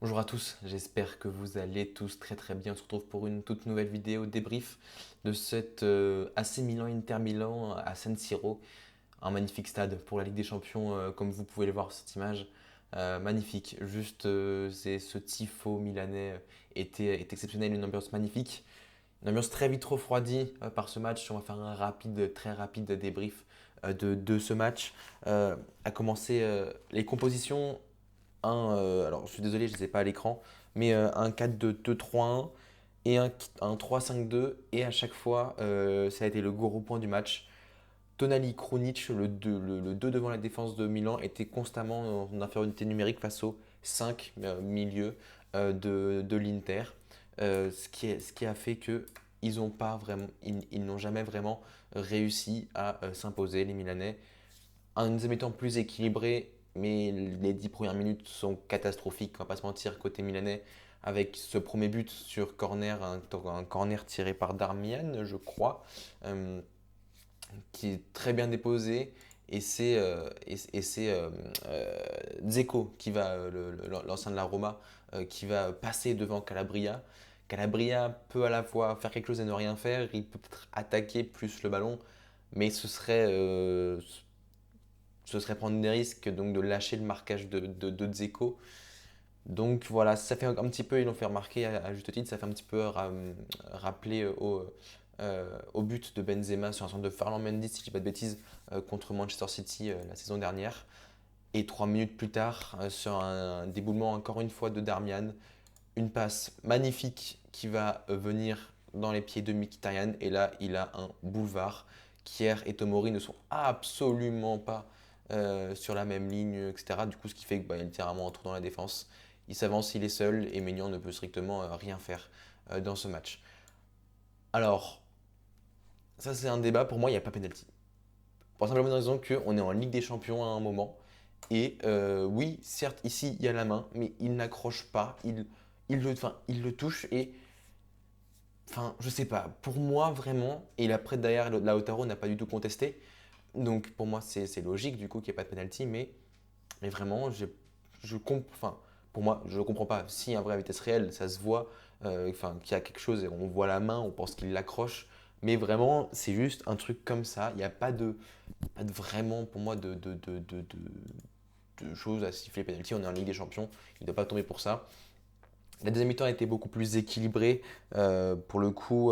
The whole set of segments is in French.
Bonjour à tous, j'espère que vous allez tous très très bien. On se retrouve pour une toute nouvelle vidéo débrief de cette AC Milan Inter Milan à San Siro, un magnifique stade pour la Ligue des Champions, comme vous pouvez le voir sur cette image. Magnifique, juste ce tifo milanais est exceptionnel, une ambiance magnifique, une ambiance très vite refroidie par ce match. On va faire un rapide, très rapide débrief de ce match. À commencer les compositions alors je suis désolé, je ne les ai pas à l'écran, mais un 4-2-2-3-1 et un 3-5-2. Et à chaque fois, ça a été le gros point du match. Tonali, Krunic, le 2 devant la défense de Milan, était constamment en infériorité numérique face aux 5 milieux de l'Inter. Ce qui a fait que ils n'ont jamais vraiment réussi à s'imposer, les Milanais. Un deuxième mi-temps plus équilibré, mais les 10 premières minutes sont catastrophiques, on va pas se mentir, côté milanais, avec ce premier but sur corner, un corner tiré par Darmian, je crois, euh, qui est très bien déposé. Et c'est Dzeko, l'ancien de la Roma, qui va passer devant Calabria. Calabria peut à la fois faire quelque chose et ne rien faire. Il peut peut-être attaquer plus le ballon, mais ce serait prendre des risques donc de lâcher le marquage de Dzeko. Donc voilà, ça fait un petit peu, ils l'ont fait remarquer à juste titre, ça fait un petit peu rappeler au but de Benzema sur un centre de Ferland Mendy, si je ne dis pas de bêtises, contre Manchester City la saison dernière. Et 3 minutes plus tard, sur un déboulement encore une fois de Darmian, une passe magnifique qui va venir dans les pieds de Mkhitaryan. Et là, il a un boulevard. Kier et Tomori ne sont absolument pas sur la même ligne, etc. Du coup, ce qui fait qu'il bah, littéralement entre dans la défense. Il s'avance, il est seul et Maignan ne peut strictement rien faire dans ce match. Alors, ça c'est un débat. Pour moi, il n'y a pas pénalty. Pour la simple bonne raison qu'on est en Ligue des Champions à un moment. Et oui, certes, ici, il y a la main, mais il n'accroche pas. Il le touche et enfin, je sais pas. Pour moi, vraiment, et après derrière, Lautaro n'a pas du tout contesté. Donc pour moi, c'est logique du coup qu'il n'y ait pas de penalty. Mais vraiment, enfin, pour moi, je ne comprends pas. Si un vrai vitesse réelle, ça se voit, enfin, qu'il y a quelque chose et on voit la main, on pense qu'il l'accroche. Mais vraiment, c'est juste un truc comme ça. Il n'y a pas de vraiment, pour moi, de choses à siffler penalty. On est en Ligue des Champions, il ne doit pas tomber pour ça. La deuxième mi-temps a été beaucoup plus équilibrée pour le coup.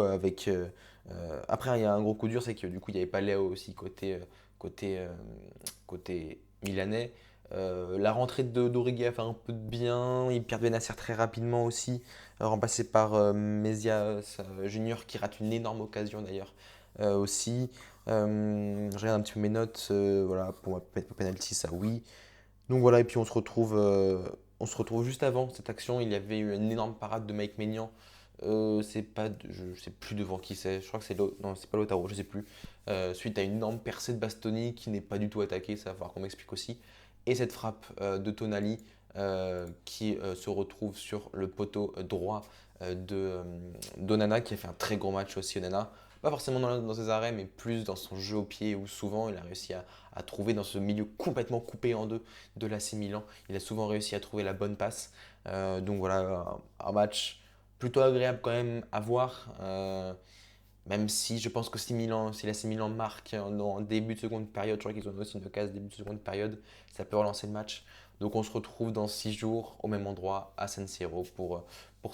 Après, il y a un gros coup dur, c'est que du coup, il n'y avait pas Léo aussi côté, euh, côté milanais. La rentrée d'Origi a fait un peu de bien. Il perd Benacer très rapidement aussi, remplacé par Mesias Junior qui rate une énorme occasion d'ailleurs aussi. Je regarde un petit peu mes notes. Voilà, pour moi, penalty, ça oui. Donc voilà, et puis on se retrouve juste avant cette action. Il y avait eu une énorme parade de Mike Maignan. C'est pas, je sais plus devant qui c'est. Je crois que non, c'est pas Lautaro, je sais plus. Suite à une énorme percée de Bastoni qui n'est pas du tout attaqué, ça va falloir qu'on m'explique aussi. Et cette frappe de Tonali qui se retrouve sur le poteau droit d'Onana qui a fait un très gros match aussi. Onana, pas forcément dans ses arrêts, mais plus dans son jeu au pied où souvent il a réussi à trouver dans ce milieu complètement coupé en deux de l'AC Milan. Il a souvent réussi à trouver la bonne passe. Donc voilà, un match plutôt agréable quand même à voir. Même si je pense que si l'AC Milan marque en début de seconde période, je crois qu'ils ont aussi une case début de seconde période, ça peut relancer le match. Donc on se retrouve dans 6 jours au même endroit à San Siro pour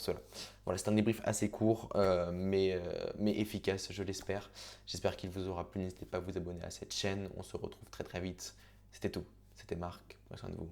cela. Voilà, c'est un débrief assez court mais efficace, je l'espère. J'espère qu'il vous aura plu. N'hésitez pas à vous abonner à cette chaîne. On se retrouve très très vite. C'était tout. C'était Marc. Prenez soin de vous.